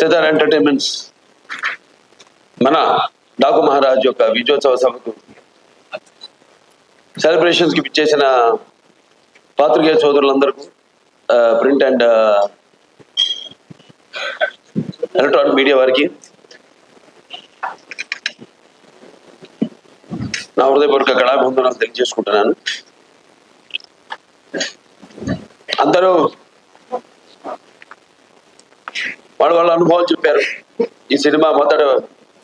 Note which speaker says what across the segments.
Speaker 1: Sitar entertainments మన డాకు మహారాజ్ యొక్క విజయోత్సవ సభకు సెలబ్రేషన్స్ కి పిచ్చేసిన పాత్రికేయ సోదరులందరికీ ప్రింట్ అండ్ ఎలక్ట్రానిక్ మీడియా వారికి నా హృదయపూర్వక కళాభివందనాలు తెలియజేసుకుంటున్నాను. అందరూ వాళ్ళ అనుభవాలు చెప్పారు. ఈ సినిమా మొదట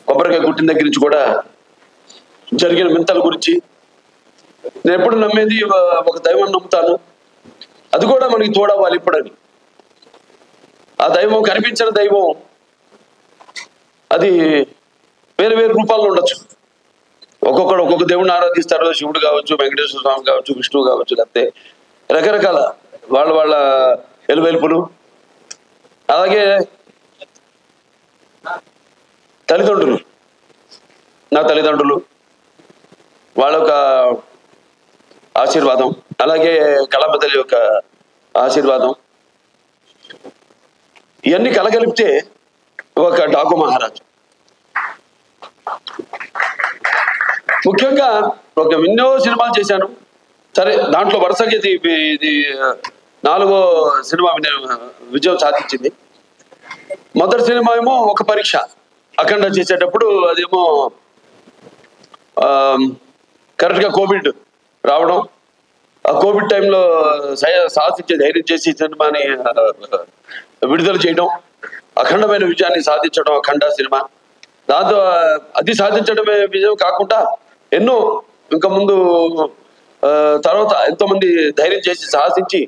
Speaker 1: కొబ్బరికాయ గుట్టిన దగ్గర నుంచి కూడా జరిగిన వింతల గురించి. నేను ఎప్పుడు నమ్మేది ఒక దైవం నమ్ముతాను, అది కూడా మనకి తోడవ్వాలి ఇప్పుడని. ఆ దైవం కనిపించిన దైవం అది వేరు వేరు రూపాల్లో ఉండొచ్చు. ఒక్కొక్కడు ఒక్కొక్క దేవుడిని ఆరాధిస్తారు. శివుడు కావచ్చు, వెంకటేశ్వర స్వామి కావచ్చు, విష్ణువు కావచ్చు, లేకపోతే రకరకాల వాళ్ళ ఎలువెలుపులు. అలాగే తల్లిదండ్రులు, నా తల్లిదండ్రులు వాళ్ళ యొక్క ఆశీర్వాదం, అలాగే కళాబద్దలి యొక్క ఆశీర్వాదం, ఇవన్నీ కలగలిపితే ఒక డాకు మహారాజ్. ముఖ్యంగా ఎన్నో సినిమాలు చేశాను. సరే, దాంట్లో వరుసగా ఇది 4వ సినిమా విజయం సాధించింది. మొదటి సినిమా ఏమో ఒక పరీక్ష, అఖండ చేసేటప్పుడు అదేమో కరెక్ట్గా కోవిడ్ రావడం. ఆ కోవిడ్ టైంలో సాధించే ధైర్యం చేసి సినిమాని విడుదల చేయడం, అఖండమైన విజయాన్ని సాధించడం అఖండ సినిమా. దాంతో అది సాధించడమే విజయం కాకుండా ఎన్నో ఇంకా ముందు తర్వాత ఎంతోమంది ధైర్యం చేసి సాహసించి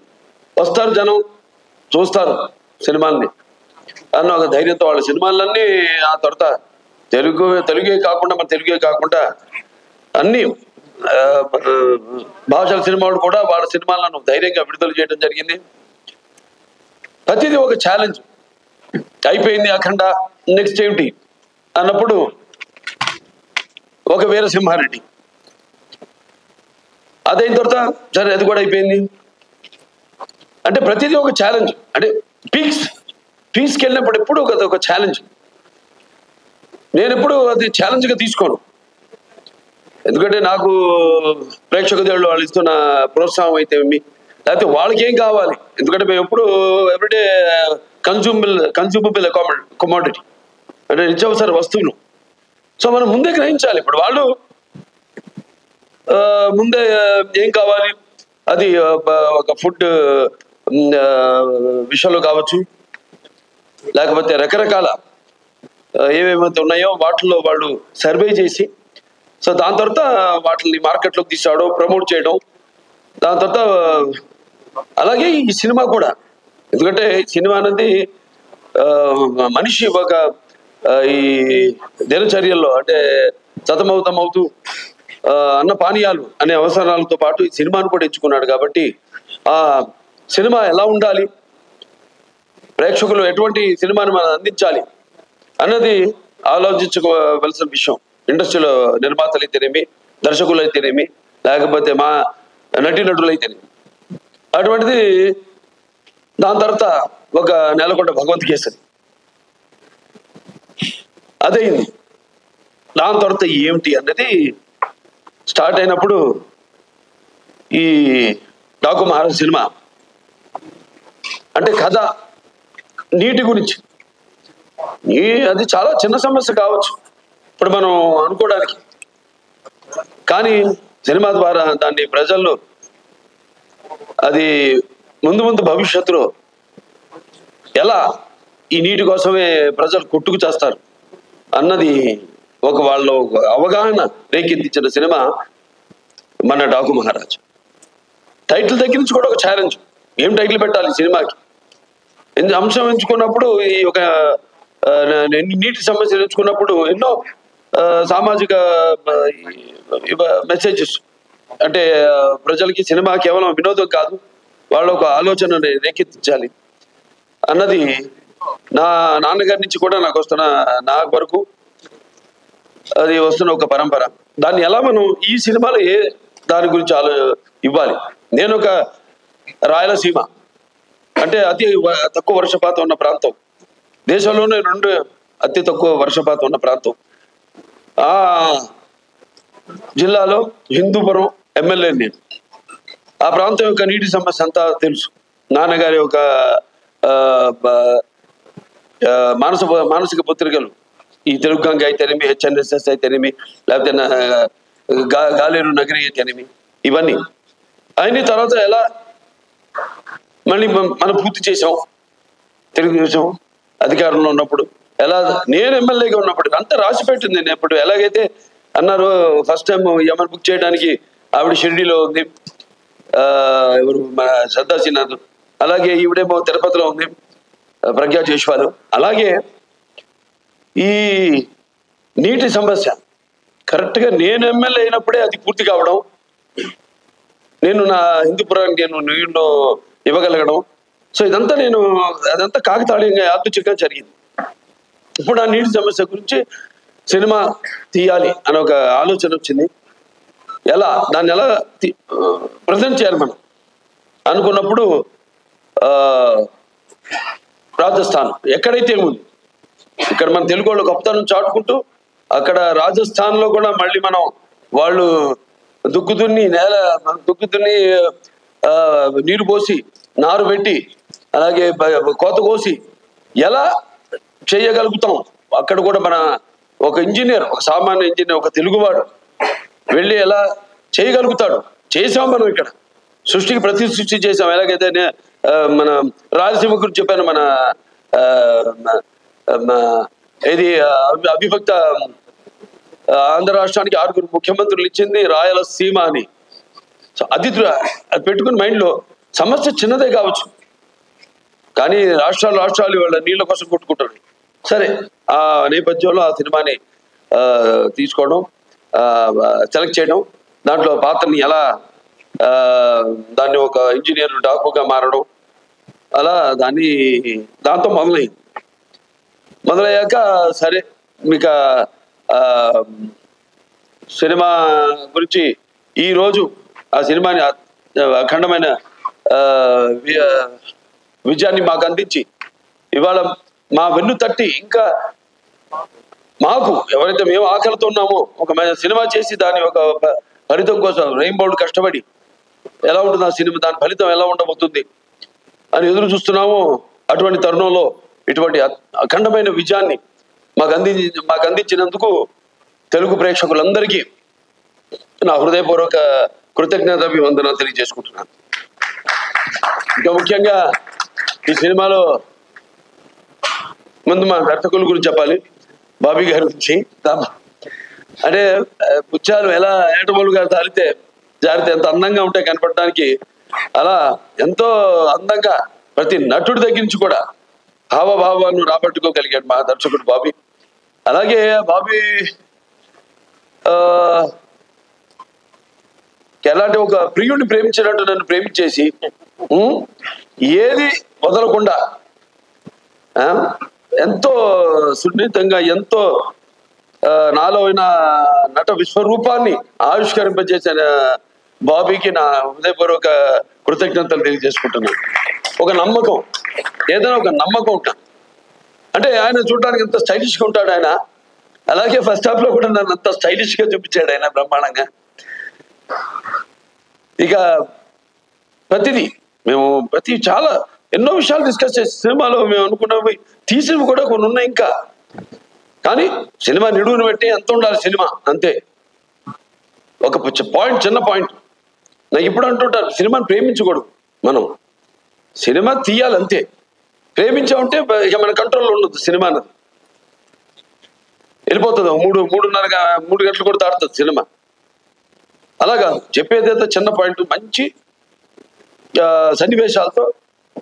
Speaker 1: వస్తారు, జనం చూస్తారు సినిమాల్ని అన్న ఒక ధైర్యంతో వాళ్ళ సినిమాలన్నీ ఆ తర్వాత తెలుగే కాకుండా అన్ని భాషల సినిమాలు కూడా వాళ్ళ సినిమాలను ధైర్యంగా విడుదల చేయడం జరిగింది. ప్రతిదీ ఒక ఛాలెంజ్. అయిపోయింది అఖండ, నెక్స్ట్ ఏమిటి అన్నప్పుడు ఒక వీరసింహారెడ్డి, అదైన తర్వాత సరే అది కూడా అయిపోయింది. అంటే ప్రతిదీ ఒక ఛాలెంజ్. అంటే పీక్స్కి వెళ్ళినప్పుడు ఎప్పుడు ఒక ఛాలెంజ్. నేను ఎప్పుడు అది ఛాలెంజ్గా తీసుకోను. ఎందుకంటే నాకు ప్రేక్షక దేవుళ్ళు వాళ్ళు ఇస్తున్న ప్రోత్సాహం అయితే లేకపోతే వాళ్ళకి ఏం కావాలి. ఎందుకంటే మేము ఎప్పుడు ఎవ్రీడే కన్జ్యూమబుల్ కమోడిటీ, అంటే నిత్యావసర వస్తువులు. సో మనం ముందే గ్రహించాలి. ఇప్పుడు వాళ్ళు ముందే ఏం కావాలి, అది ఒక ఫుడ్ విషయంలో కావచ్చు, లేకపోతే రకరకాల ఏమేమైతే ఉన్నాయో వాటిల్లో వాళ్ళు సర్వే చేసి, సో దాని తర్వాత వాటిని మార్కెట్లోకి తీసుకోవడం, ప్రమోట్ చేయడం. దాని తర్వాత అలాగే ఈ సినిమా కూడా, ఎందుకంటే సినిమా అనేది మనిషి ఒక ఈ దినచర్యల్లో అంటే సతమవుతూ అన్న పానీయాలు అనే అవసరాలతో పాటు ఈ సినిమాను కూడా ఎంచుకున్నాడు. కాబట్టి ఆ సినిమా ఎలా ఉండాలి, ప్రేక్షకులు ఎటువంటి సినిమాని మనం అందించాలి అన్నది ఆలోచించుకోవలసిన విషయం. ఇండస్ట్రీలో నిర్మాతలు అయితేనేమి, దర్శకులు అయితేనేమి, లేకపోతే మా నటీనటులు అయితేనేమి. అటువంటిది దాని తర్వాత ఒక నెలకొండ భగవంత్ కేసరి అదైంది. దాని తర్వాత ఏమిటి అన్నది స్టార్ట్ అయినప్పుడు ఈ డాకు మహారాజ్ సినిమా అంటే కథ నీటి గురించి. అది చాలా చిన్న సమస్య కావచ్చు ఇప్పుడు మనం అనుకోవడానికి, కానీ సినిమా ద్వారా దాన్ని ప్రజల్లో అది ముందు భవిష్యత్తులో ఎలా ఈ నీటి కోసమే ప్రజలు కొట్టుకు చేస్తారు అన్నది వాళ్ళ అవగాహన రేకెత్తించిన సినిమా మన డాకు మహారాజ్. టైటిల్ దగ్గర నుంచి కూడా ఒక ఛాలెంజ్, ఏం టైటిల్ పెట్టాలి సినిమాకి. అంశం ఎంచుకున్నప్పుడు ఈ ఒక నీటి సమస్యలు ఎంచుకున్నప్పుడు ఎన్నో సామాజిక మెసేజెస్, అంటే ప్రజలకి సినిమా కేవలం వినోదం కాదు, వాళ్ళ ఒక ఆలోచన రేకెత్తించాలి అన్నది నా నాన్నగారి నుంచి కూడా నాకు వరకు అది వస్తున్న ఒక పరంపర. దాన్ని ఎలా మనం ఈ సినిమాలో దాని గురించి ఇవ్వాలి. నేను ఒక రాయలసీమ అంటే అతి తక్కువ వర్షపాతం ఉన్న ప్రాంతం, దేశంలోనే 2 అతి తక్కువ వర్షపాతం ఉన్న ప్రాంతం. ఆ జిల్లాలో హిందూపురం ఎమ్మెల్యే నేను. ఆ ప్రాంతం యొక్క నీటి సమస్య అంతా తెలుసు. నాన్నగారి ఒక మానసిక పత్రికలు, ఈ తెలుగు గంగ అయితేనేమి, హెచ్ఎన్ఎస్ఎస్ అయితేనేమి, లేకపోతే గాలేరు నగరి అయితేనేమి, ఇవన్నీ అయిన తర్వాత ఎలా మళ్ళీ మనం పూర్తి చేసాం. తెలుగుదేశం అధికారంలో ఉన్నప్పుడు ఎలా, నేను ఎమ్మెల్యేగా ఉన్నప్పుడు అంతా రాసి పెట్టింది. నేను ఎప్పుడు ఎలాగైతే అన్నారు ఫస్ట్ టైం యమన్ బుక్ చేయడానికి ఆవిడ షిరిడీలో ఉంది, ఎవరు మన శ్రద్ధా సిన్హా, అలాగే ఈవిడేమో తిరుపతిలో ఉంది ప్రజ్ఞా జైస్వాల్. అలాగే ఈ నీటి సమస్య కరెక్ట్గా నేను ఎమ్మెల్యే అయినప్పుడే అది పూర్తి కావడం, నేను నా హిందూపురానికి నేను నీళ్ళు ఇవ్వగలగడం. సో ఇదంతా అదంతా కాకతాళీయంగా యాదృచ్ఛికంగా జరిగింది. ఇప్పుడు ఆ నీటి సమస్య గురించి సినిమా తీయాలి అనే ఒక ఆలోచన వచ్చింది. దాన్ని ఎలా ప్రజెంట్ చేయాలి మనం అనుకున్నప్పుడు రాజస్థాన్ ఎక్కడైతే ఉంది, ఇక్కడ మన తెలుగు వాళ్ళు గొప్పతనం చాటుకుంటూ అక్కడ రాజస్థాన్లో కూడా మళ్ళీ మనం వాళ్ళు దుక్కుదున్ని నీరు పోసి నారు పెట్టి అలాగే కోత కోసి ఎలా చేయగలుగుతాం, అక్కడ కూడా మన ఒక ఇంజనీర్, ఒక సామాన్య ఇంజనీర్, ఒక తెలుగువాడు వెళ్ళి ఎలా చేయగలుగుతాడు. చేసాం మనం ఇక్కడ సృష్టికి ప్రతి సృష్టి చేసాం. ఎలాగైతే మన రాయలసీమ గురించి చెప్పాను, మన ఇది అవిభక్త ఆంధ్ర రాష్ట్రానికి 6 ముఖ్యమంత్రులు ఇచ్చింది రాయలసీమ అని. సో అది పెట్టుకుని మైండ్లో సమస్య చిన్నదే కావచ్చు, కానీ రాష్ట్రాలు వాళ్ళ నీళ్ళ కోసం కొట్టుకుంటారు. సరే, ఆ నేపథ్యంలో ఆ సినిమాని తీసుకోవడం, సెలెక్ట్ చేయడం, దాంట్లో పాత్రని ఎలా దాన్ని ఒక ఇంజనీర్ డాకుగా మారడం, అలా దాంతో మొదలయ్యాక సరే మీకు సినిమా గురించి ఈరోజు ఆ సినిమాని అఖండమైన విజయాన్ని మాకు అందించి ఇవాళ మా వెన్ను తట్టి ఇంకా మాకు ఎవరైతే మేము ఆకలితో ఉన్నామో ఒక సినిమా చేసి దాని ఒక ఫలితం కోసం రెయిన్బోర్డ్ కష్టపడి ఎలా ఉంటుంది ఆ సినిమా, దాని ఫలితం ఎలా ఉండబోతుంది అని ఎదురు చూస్తున్నాము. అటువంటి తరుణంలో ఇటువంటి అఖండమైన విజయాన్ని మాకు అందించినందుకు తెలుగు ప్రేక్షకులందరికీ నా హృదయపూర్వక కృతజ్ఞతాభివందనాలు తెలియజేసుకుంటున్నాను. ఇంకా ముఖ్యంగా ఈ సినిమాలో ముందు మా దర్శకుల గురించి చెప్పాలి. బాబీ గారి గురించి, అంటే పుచ్చాలు ఎలా ఏటమూలుగా జారితే ఎంత అందంగా ఉంటాయి కనపడటానికి, అలా ఎంతో అందంగా ప్రతి నటుడి దగ్గర నుంచి కూడా హావభావాలను రాబట్టుకోగలిగాడు మా దర్శకుడు బాబీ. అలాగే బాబీ ఎలాంటి ఒక ప్రియుడిని ప్రేమించినట్టు నన్ను ప్రేమించేసి ఏది వదలకుండా ఎంతో సున్నితంగా ఎంతో నాలో అయిన నట విశ్వరూపాన్ని ఆవిష్కరింపజేసిన బాబీకి నా హృదయపూర్వక కృతజ్ఞతలు తెలియజేసుకుంటున్నాను. ఒక నమ్మకం, ఏదైనా ఒక నమ్మకం ఉంటా, అంటే ఆయన చూడడానికి ఎంత స్టైలిష్గా ఉంటాడు ఆయన, అలాగే ఫస్ట్ హాఫ్ లో కూడా నన్ను అంత స్టైలిష్గా చూపించాడు ఆయన బ్రహ్మాండంగా. ఇక ప్రతి చాలా ఎన్నో విషయాలు డిస్కస్ చేసి సినిమాలో మేము అనుకున్నవి తీసినవి కూడా కొన్ని ఉన్నాయి ఇంకా, కానీ సినిమా నిడువును బట్టి ఎంత ఉండాలి సినిమా అంతే. ఒక చిన్న పాయింట్ నాకు ఇప్పుడు అంటుంటారు, సినిమాని ప్రేమించకూడదు, మనం సినిమా తీయాలి అంతే. ప్రేమించామంటే ఇక మన కంట్రోల్లో ఉండదు, సినిమా అన్నది వెళ్ళిపోతుంది. 3 గంటలు కూడా దాటుతుంది సినిమా. అలాగా చెప్పేదైతే చిన్న పాయింట్, మంచి సన్నివేశాలతో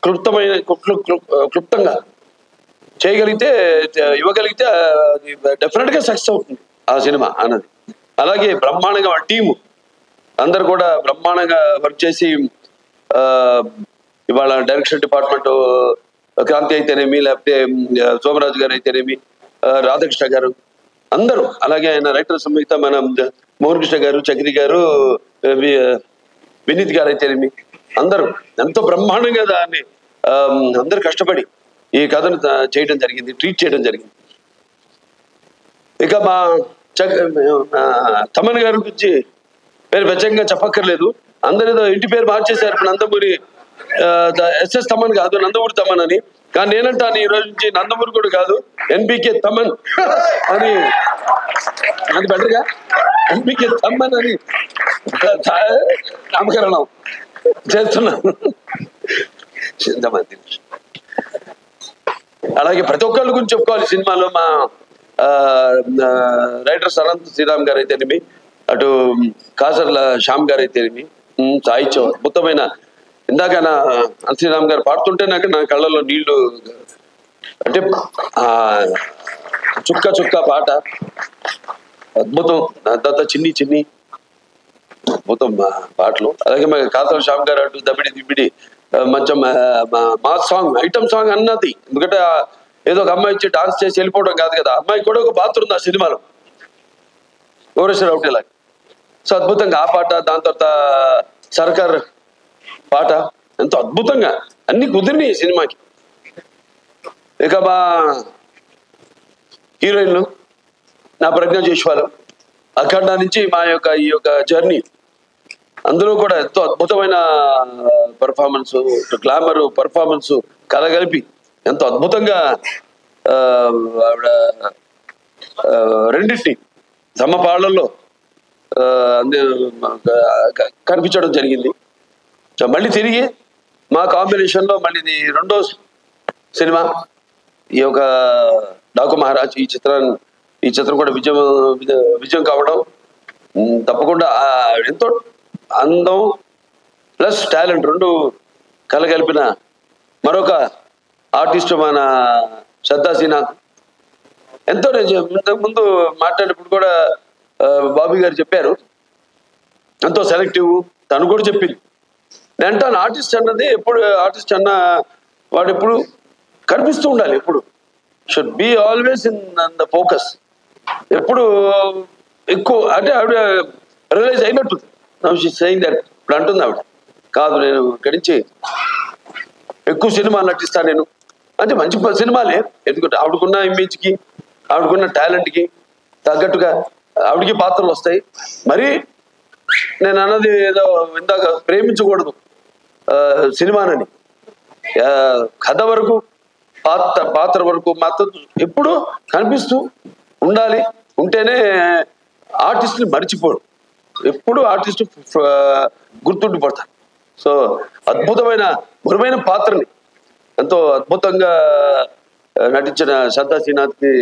Speaker 1: క్లుప్తంగా ఇవ్వగలిగితే డెఫినెట్గా సక్సెస్ అవుతుంది ఆ సినిమా అన్నది. అలాగే బ్రహ్మాండంగా వాళ్ళ టీము అందరు కూడా బ్రహ్మాండంగా వర్క్ చేసి ఇవాళ డైరెక్షన్ డిపార్ట్మెంట్ క్రాంతి అయితేనేమి, లేకపోతే సోమరాజు గారు అయితేనేమి, రాధాకృష్ణ గారు అందరూ, అలాగే ఆయన రైటర్ సంయుక్త మన మోహన్ కృష్ణ గారు, చక్రి గారు, వినీత్ గారు అయితేనేమి, అందరూ ఎంతో బ్రహ్మాండంగా దాన్ని అందరు కష్టపడి ఈ కథను చేయడం జరిగింది, ట్రీట్ చేయడం జరిగింది. ఇక మా తమన్ గారి గురించి పేరు ప్రత్యేకంగా చెప్పక్కర్లేదు. అందరూ ఇంటి పేరు మార్చేశారు. ఇప్పుడు నందమూరి ఎస్ఎస్ తమన్ కాదు, నందమూరి తమన్ అని. కానీ నేనంటాను ఈ రోజు నుంచి నందమూరి కూడా కాదు, ఎన్బికే తమన్ అని. అది బెటర్గా ఎన్బికే తమన్ అని నామకరణం చేస్తున్నాను. అలాగే ప్రతి ఒక్కళ్ళ గురించి చెప్పుకోవాలి సినిమాలో. మా రైటర్స్ అనంత్ శ్రీరామ్ గారు అయితేనేమి, అటు కాసర్ల శ్యామ్ గారు అయితేనేమి, సాహిత్యం అద్భుతమైన. ఇందాక శ్రీరామ్ గారు పాడుతుంటే నా కళ్ళలో నీళ్లు, అంటే చుక్క చుక్క పాట అద్భుతం. తర్వాత చిన్ని చిన్ని అద్భుతం పాటలు. అలాగే మా కాసర్ల శ్యామ్ గారు అటు దబిడి దిబిడి మంచం మా సాంగ్, ఐటమ్ సాంగ్ అన్నది. ఎందుకంటే ఏదో ఒక అమ్మాయి వచ్చి డాన్స్ చేసి వెళ్ళిపోవడం కాదు కదా, అమ్మాయి కూడా ఒక పాత్ర ఉంది ఆ సినిమాలో, ఓరేశ్వర ఒకటేలాగా. సో అద్భుతంగా ఆ పాట, దాని తర్వాత సర్కార్ పాట ఎంతో అద్భుతంగా అన్ని కుదిరినాయి ఈ సినిమాకి. ఇక మా హీరోయిన్లు నా ప్రజ్ఞ జైస్వాల్, అఖండ నుంచి మా యొక్క ఈ యొక్క జర్నీ, అందులో కూడా ఎంతో అద్భుతమైన పర్ఫార్మెన్స్, గ్లామర్ పర్ఫార్మెన్స్ కలగలిపి ఎంతో అద్భుతంగా ఆవిడ రెండింటిని సమపాళ్లలో కనిపించడం జరిగింది. మళ్ళీ తిరిగి మా కాంబినేషన్లో మళ్ళీ ఇది రెండో సినిమా ఈ యొక్క డాకు మహారాజ్. ఈ చిత్రం కూడా విజయం కావడం తప్పకుండా ఎంతో అందం ప్లస్ టాలెంట్ రెండు కలగలిపిన మరొక ఆర్టిస్ట్ మన శ్రద్ధా శ్రీనాథ్. ఎంతో ఇంతకుముందు మాట్లాడేటప్పుడు కూడా బాబీ గారు చెప్పారు, ఎంతో సెలెక్టివ్. తను కూడా చెప్పింది. నేను అంటాను ఆర్టిస్ట్ అన్నది ఎప్పుడు, ఆర్టిస్ట్ అన్న వాడు ఎప్పుడు కనిపిస్తూ ఉండాలి, ఎప్పుడు should be always in the focus. ఎప్పుడు ఎక్కువ అంటే ఆవిడ రియలైజ్ అయినట్టు సెయింగ్ దట్. ఇప్పుడు అంటుంది ఆవిడ, కాదు నేను ఇక్కడి నుంచి ఎక్కువ సినిమాలు నటిస్తాను నేను అంటే. మంచి సినిమాలే, ఎందుకంటే ఆవిడకున్న ఇమేజ్కి, ఆవిడకున్న టాలెంట్కి తగ్గట్టుగా ఆవిడకి పాత్రలు వస్తాయి. మరి నేను అన్నది ఏదో ఇందాక ప్రేమించకూడదు సినిమానని, కథ వరకు పాత్ర వరకు మాత్రం ఎప్పుడు కనిపిస్తూ ఉండాలి. ఉంటేనే ఆర్టిస్ట్ని మర్చిపోరు, ఎప్పుడు ఆర్టిస్ట్ గుర్తుండిపోతారు. సో అద్భుతమైన గురువైన పాత్రని ఎంతో అద్భుతంగా నటించిన శ్రద్ధా శ్రీనాథ్కి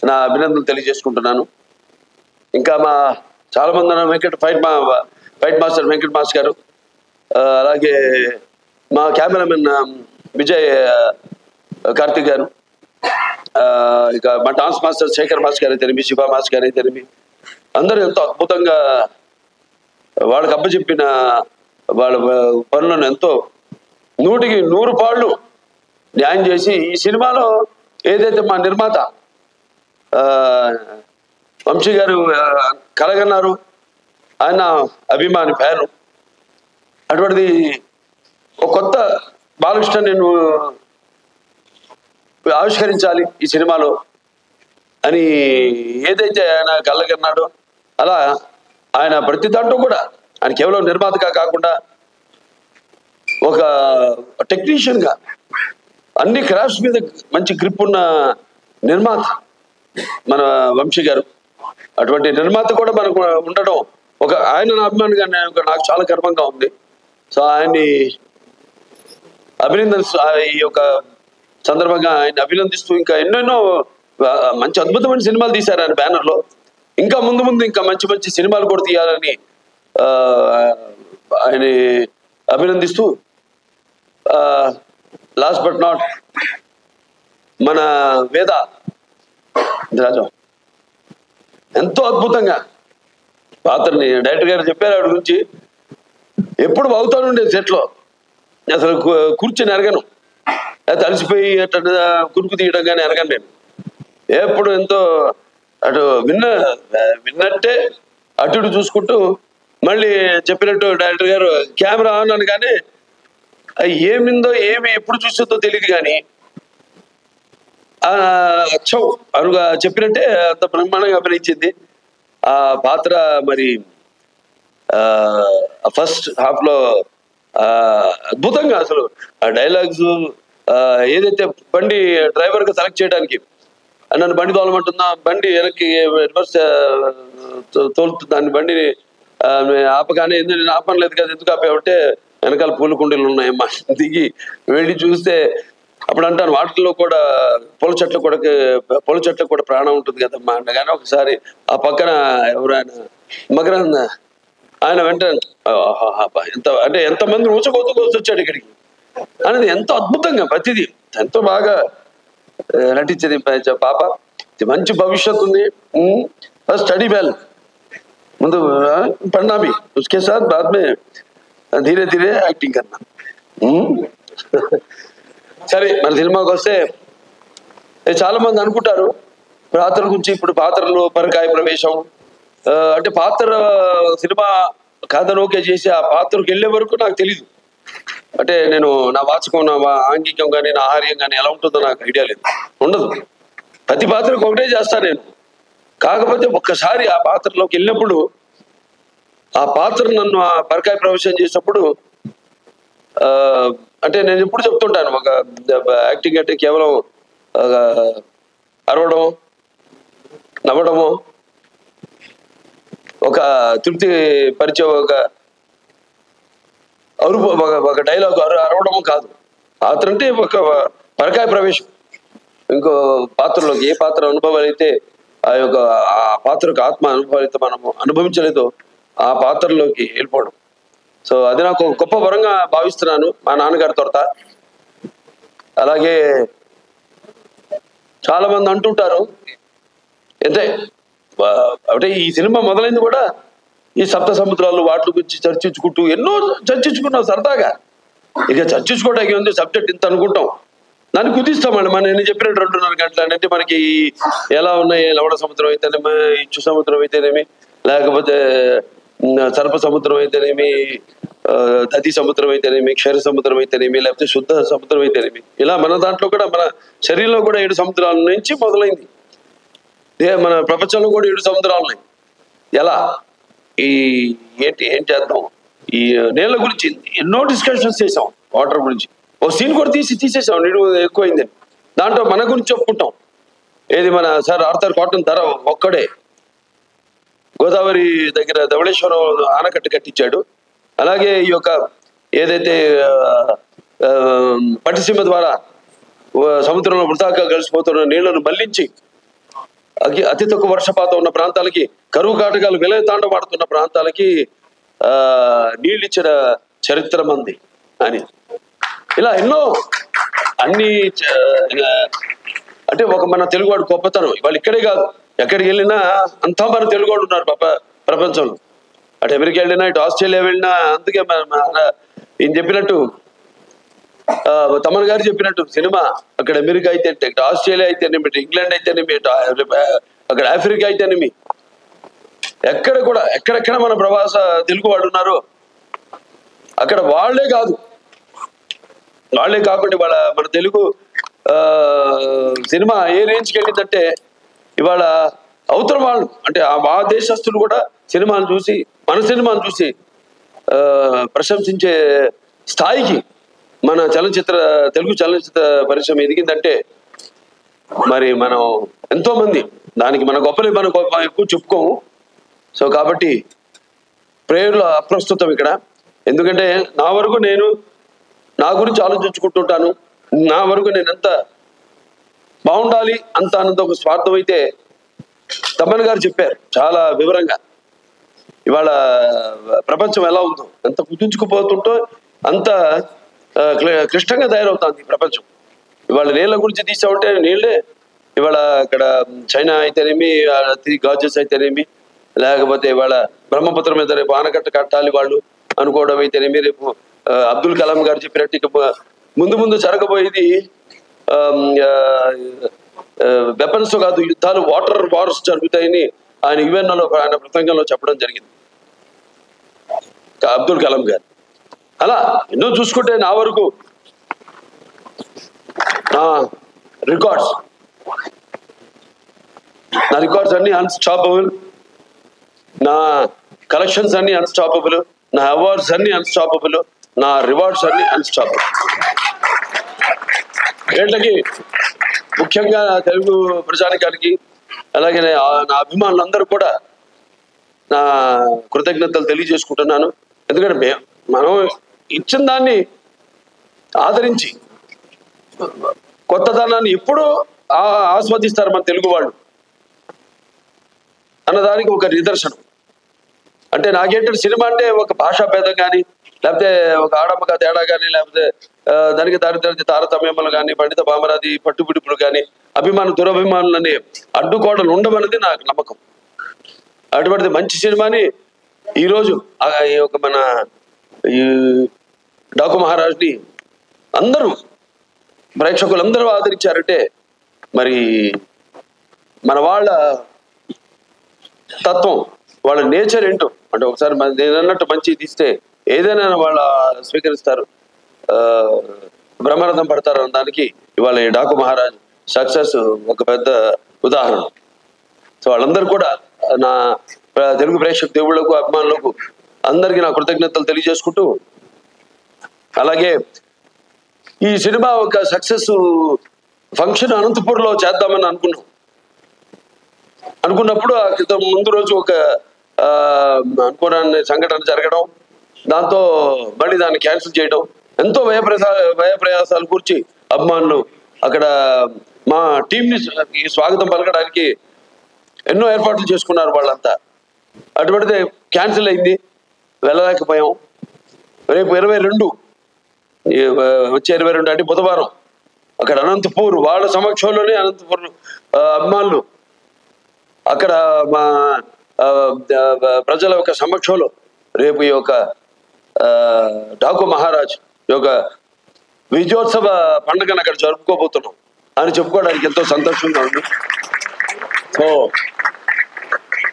Speaker 1: నా అభినందనలు తెలియజేసుకుంటున్నాను. ఇంకా మా చాలా మంది ఫైట్ మాస్టర్ వెంకట్ మాస్టర్ గారు, అలాగే మా కెమెరామెన్ విజయ్ కార్తిక్ గారు, ఇక మా డాన్స్ మాస్టర్ శేఖర్ మాస్టర్ గారు అయితేనేమి, శివ మాస్టర్ గారు అయితేనేమి, అందరూ ఎంతో అద్భుతంగా వాళ్ళకి అప్పచెప్పిన వాళ్ళ పనులను ఎంతో 100కి 100 పాళ్ళు న్యాయం చేసి ఈ సినిమాలో ఏదైతే మా నిర్మాత వంశీ గారు కలగన్నారు, ఆయన అభిమాని ఫ్యాను. అటువంటిది ఒక కొత్త బాలకృష్ణ నేను ఆవిష్కరించాలి ఈ సినిమాలో అని ఏదైతే ఆయన కలగన్నాడో, అలా ఆయన ప్రతి దాంట్లో కూడా ఆయన కేవలం నిర్మాతగా కాకుండా ఒక టెక్నీషియన్గా అన్ని క్రాఫ్ట్స్ మీద మంచి గ్రిప్ ఉన్న నిర్మాత మన వంశీ గారు. అటువంటి నిర్మాత కూడా మనకు ఉండడం ఒక ఆయన అభిమానిగా నాకు చాలా గర్వంగా ఉంది. సో ఆయన్ని ఈ యొక్క సందర్భంగా ఆయన అభినందిస్తూ ఇంకా ఎన్నెన్నో మంచి అద్భుతమైన సినిమాలు తీశారు ఆయన బ్యానర్లో. ఇంకా ముందు ఇంకా మంచి సినిమాలు కూడా తీయాలని ఆయన అభినందిస్తూ, లాస్ట్ బట్ నాట్ మన వేద రాజా ఎంతో అద్భుతంగా పాత్రని డైరెక్టర్ గారు చెప్పారు. ఆవిడ గురించి ఎప్పుడు అవుతానుండేది సెట్లో, అసలు కూర్చొని ఎరగను, తలిసిపోయి అట్లా కురుకు తీయడం కానీ ఎరగను నేను. ఎప్పుడు ఎంతో అటు విన్నట్టే అటు చూసుకుంటూ మళ్ళీ చెప్పినట్టు డైరెక్టర్ గారు కెమెరా ఆన్ అని కానీ ఏమిందో ఏమి ఎప్పుడు చూస్తుందో తెలియదు కానీ అచ్చం అనుగా చెప్పినట్టే అంత బ్రహ్మాండంగా అభినయించింది. ఆ పాత్ర మరి ఫస్ట్ హాఫ్ లో అద్భుతంగా అసలు ఆ డైలాగ్స్ ఏదైతే బండి డ్రైవర్ గా సెలెక్ట్ చేయడానికి నన్ను బండి తోలమంటుందా, బండి వెనక్కి రివర్స్ తోలుతుంది, దాన్ని బండిని ఆపగానే ఎందుకు నేను ఆపనలేదు కదా, ఎందుకు ఆపావంటే వెనకాల పూల కుండీలు ఉన్నాయమ్మా. దిగి వెళ్ళి చూస్తే అప్పుడు అంటాను వాటిల్లో కూడా పూల చెట్లకు కూడా ప్రాణం ఉంటుంది కదమ్మా అనగానే ఒకసారి ఆ పక్కన ఎవరైనా మకరంద ఆయన వెంటనే ఎంత అంటే ఎంతమంది ఊచకోతూ వచ్చాడు ఇక్కడికి అనేది ఎంతో అద్భుతంగా ప్రతిదీ ఎంతో బాగా నటించేది పాప. మంచి భవిష్యత్తు ఉంది. స్టడీ వెల్, ముందు पढ़ना भी उसके साथ बाद में धीरे धीरे యాక్టింగ్ करना. సరే మన సినిమాకి వస్తే చాలా మంది అనుకుంటారు పాత్ర గురించి. ఇప్పుడు పాత్రలో పరకాయ ప్రవేశం అంటే పాత్ర సినిమా కథను ఓకే చేసి ఆ పాత్రకు వెళ్ళే వరకు నాకు తెలీదు. అంటే నేను నా వాచకం, నా ఆంగికం కానీ నా ఆహార్యం కానీ ఎలా ఉంటుందో నాకు ఐడియా లేదు, ఉండదు. ప్రతి పాత్రకు ఒకటే చేస్తాను నేను. కాకపోతే ఒక్కసారి ఆ పాత్రలోకి వెళ్ళినప్పుడు ఆ పాత్ర నన్ను ఆ పరకాయ ప్రవేశం చేసినప్పుడు అంటే నేను ఎప్పుడు చెప్తుంటాను ఒక యాక్టింగ్ అంటే కేవలం అరవడం నవ్వడము ఒక తృప్తి పరిచే ఒక డైలాగ్ అరవడము కాదు. పాత్ర అంటే ఒక పరకాయ ప్రవేశం. ఇంకో పాత్రలోకి ఏ పాత్ర అనుభవాలు అయితే ఆ పాత్రకు ఆత్మ అనుభవాలైతే మనము అనుభవించలేదో ఆ పాత్రలోకి వెళ్ళిపోవడం. సో అది నాకు గొప్ప వరంగా భావిస్తున్నాను మా నాన్నగారి తోట. అలాగే చాలా మంది అంటుంటారు అంటే ఈ సినిమా మొదలైంది కూడా ఈ సప్త సముద్రాలు వాటి గురించి చర్చించుకుంటూ ఎన్నో చర్చించుకున్నాం సరదాగా. ఇక చర్చించుకోవడానికి ఉంది, సబ్జెక్ట్ ఇంత అనుకుంటాం, దాన్ని కుదిస్తామండి. మనం నేను చెప్పిన 2.5 గంటలు అంటే మనకి ఎలా ఉన్నాయి, లవణ సముద్రం అయితేనేమి, ఇచ్చు సముద్రం అయితేనేమి, లేకపోతే సర్ప సముద్రం అయితేనేమి, దతి సముద్రం అయితేనేమి, క్షర సముద్రం అయితేనేమి, లేకపోతే శుద్ధ సముద్రం అయితేనేమి, ఇలా మన దాంట్లో కూడా మన శరీరంలో కూడా 7 సముద్రాల నుంచి మొదలైంది. మన ప్రపంచంలో కూడా 7 సముద్రాలు ఉన్నాయి. ఎలా ఏం చేద్దాం, ఈ నీళ్ళ గురించి ఎన్నో డిస్కషన్స్ చేసాం, వాటర్ గురించి. ఓ సీన్ కూడా తీసేసాం నీడు ఎక్కువైందని. దాంట్లో మన గురించి చెప్పుకుంటాం. ఏది మన సార్ ఆర్థర్ కాటన్ ధర ఒక్కడే గోదావరి దగ్గర ధవళేశ్వరం ఆనకట్ట కట్టించాడు. అలాగే ఈ యొక్క ఏదైతే పట్టిసీమ ద్వారా సముద్రంలో వృధాగా కలిసిపోతున్న నీళ్లను మళ్లించి అతి తక్కువ వర్షపాతం ఉన్న ప్రాంతాలకి, కరువు కాటకాలు విలయతాండవాడుతున్న ప్రాంతాలకి నీళ్ళిచ్చిన చరిత్ర మంది అని ఇలా ఎన్నో అన్ని అంటే ఒక మన తెలుగువాడు గొప్పతనం. ఇవాళ ఇక్కడే కాదు, ఎక్కడికి వెళ్ళినా అంతా మన తెలుగువాడు ఉన్నారు ప్రపంచంలో. అటు అమెరికా వెళ్ళినా, ఇటు ఆస్ట్రేలియా వెళ్ళినా. అందుకే ఈయన చెప్పినట్టు, తమన్ గారు చెప్పినట్టు, సినిమా అక్కడ అమెరికా అయితే, ఇటు ఆస్ట్రేలియా అయితేనేమి, ఇటు ఇంగ్లాండ్ అయితేనేమి, అక్కడ ఆఫ్రికా అయితేనేమి, ఎక్కడెక్కడ మన ప్రవాస తెలుగు వాళ్ళు ఉన్నారు. అక్కడ వాళ్ళే కాకుండా ఇవాళ మన తెలుగు సినిమా ఏ రేంజ్కి వెళ్ళిందంటే ఇవాళ అవతల వాళ్ళు అంటే ఆ దేశస్తులు కూడా మన సినిమాను చూసి ప్రశంసించే స్థాయికి మన తెలుగు చలనచిత్ర పరిశ్రమ ఎదిగిందంటే మరి మనం ఎంతో మంది దానికి మన గొప్పలు మనం ఎక్కువ చెప్పుకోము. సో కాబట్టి ప్రేయర్లో అప్రస్తుతం ఇక్కడ. ఎందుకంటే నా వరకు నేను నా గురించి ఆలోచించుకుంటుంటాను. నా వరకు నేను ఎంత బాగుండాలి అంత అన్నంత ఒక స్వార్థం అయితే తమన్ గారు చెప్పారు చాలా వివరంగా. ఇవాళ ప్రపంచం ఎలా ఉందో, ఎంత కుదించుకుపోతుంటో అంత క్లిష్టంగా తయారవుతుంది ప్రపంచం. ఇవాళ నీళ్ళ గురించి తీసామంటే నీళ్ళే ఇవాళ అక్కడ చైనా అయితేనేమి, గాజెస్ అయితేనేమి, లేకపోతే ఇవాళ బ్రహ్మపుత్రం మీద రేపు ఆనకట్ట కట్టాలి వాళ్ళు అనుకోవడం అయితేనేమి, రేపు అబ్దుల్ కలాం గారు చెప్పినట్టు ఇక ముందు జరగబోయేది వెపన్స్ కాదు, యుద్ధాలు, వాటర్ వార్స్ జరుగుతాయని ఆయన యుఎన్ఓలో ఆయన ప్రసంగంలో చెప్పడం జరిగింది అబ్దుల్ కలాం గారు. అలా ఎన్నో చూసుకుంటే నా వరకు నా రికార్డ్స్ నా రికార్డ్స్ అన్ని అన్స్టాపబుల్, నా కలెక్షన్స్ అన్ని అన్స్టాపబుల్, నా అవార్డ్స్ అన్ని అన్స్టాపబుల్, నా రివార్డ్స్ అన్ని అన్స్టాపబుల్. వీళ్ళకి ముఖ్యంగా తెలుగు ప్రజానికానికి అలాగే నా అభిమానులందరూ కూడా నా కృతజ్ఞతలు తెలియజేసుకుంటున్నాను. ఎందుకంటే మనం ఇచ్చిన దాన్ని ఆదరించి కొత్తదనాన్ని ఎప్పుడూ ఆస్వాదిస్తారు మన తెలుగు వాళ్ళు అన్నదానికి ఒక నిదర్శనం. అంటే నాకేంటంటే సినిమా అంటే ఒక భాషా భేదం కానీ, లేకపోతే ఒక ఆడమ్మగా తేడా కానీ, లేకపోతే దానికి దారిద్ర్య తారతమ్యములు కానీ, పండిత బామరాది పట్టుబిడుపులు కానీ, అభిమాన దురభిమానులని అడ్డుకోవడం ఉండమన్నది నాకు నమ్మకం. అటువంటిది మంచి సినిమాని ఈరోజు ఒక మన ఈ డాకు మహారాజ్ని అందరూ ప్రేక్షకులందరూ ఆదరించారంటే మరి మన వాళ్ళ తత్వం, వాళ్ళ నేచర్ ఏంటో. అంటే ఒకసారి నేను అన్నట్టు మంచి తీస్తే ఏదైనా వాళ్ళ స్వీకరిస్తారు, బ్రహ్మరథం పడతారు అన్న దానికి ఇవాళ ఈ డాకు మహారాజ్ సక్సెస్ ఒక పెద్ద ఉదాహరణ. సో వాళ్ళందరూ కూడా నా తెలుగు ప్రేక్షక దేవుళ్లకు అభిమానులకు అందరికీ నా కృతజ్ఞతలు తెలియజేసుకుంటూ, అలాగే ఈ సినిమా ఒక సక్సెస్ ఫంక్షన్ అనంతపూర్లో చేద్దామని అనుకున్నప్పుడు ఆ క్రితం ముందు రోజు ఒక అనుకోని సంఘటన జరగడం, దాంతో మళ్ళీ దాన్ని క్యాన్సిల్ చేయడం, ఎంతో వ్యయప్రయాసాలు కూర్చి అభిమానులు అక్కడ మా టీంని స్వాగతం పలకడానికి ఎన్నో ఏర్పాట్లు చేసుకున్నారు వాళ్ళంతా. అటువంటిది క్యాన్సిల్ అయింది, వెళ్ళలేకపోయాం. రేపు 22 వచ్చే 22 అంటే బుధవారం అక్కడ అనంతపూర్ వాళ్ళ సమక్షంలోనే అనంతపూర్ అభిమానులు అక్కడ మా ప్రజల యొక్క సమక్షంలో రేపు ఈ యొక్క డాకు మహారాజ్ యొక్క విజయోత్సవ పండుగను అక్కడ జరుపుకోబోతున్నాం అని చెప్పుకోవడానికి ఎంతో సంతోషంగా ఉంది. సో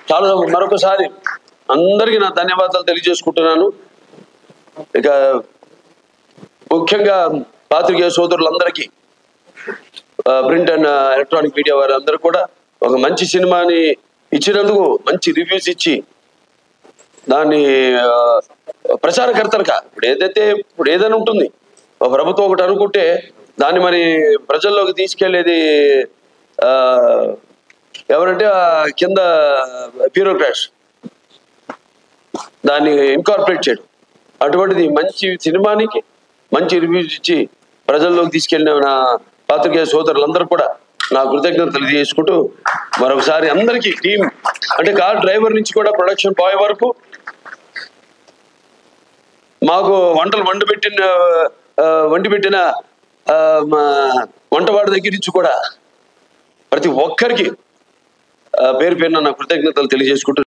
Speaker 1: చాలా మరొకసారి అందరికీ నా ధన్యవాదాలు తెలియజేసుకుంటున్నాను. ఇక ముఖ్యంగా పాత్రికేయ సోదరులందరికీ, ప్రింట్ అండ్ ఎలక్ట్రానిక్ మీడియా వారందరూ కూడా ఒక మంచి సినిమాని ఇచ్చినందుకు మంచి రివ్యూస్ ఇచ్చి దాన్ని ప్రచారకర్తలుగా ఇప్పుడు ఏదైనా ఉంటుంది, ప్రభుత్వం ఒకటి అనుకుంటే దాన్ని మరి ప్రజల్లోకి తీసుకెళ్లేది ఎవరంటే కింద బ్యూరోక్రాట్స్, దాన్ని ఇన్కార్పొరేట్ చేయడం. అటువంటిది మంచి సినిమానికి మంచి రివ్యూస్ ఇచ్చి ప్రజల్లోకి తీసుకెళ్ళిన నా పాత్రికేయ సోదరులందరూ కూడా నా కృతజ్ఞతలు తెలియజేసుకుంటూ, మరొకసారి అందరికీ టీం అంటే కార్ డ్రైవర్ నుంచి కూడా ప్రొడక్షన్ బాయ్ వరకు, మాకు వంటలు వండి పెట్టిన వంటవాడి దగ్గర నుంచి కూడా ప్రతి ఒక్కరికి పేరు పేరున నా కృతజ్ఞతలు తెలియజేసుకుంటూ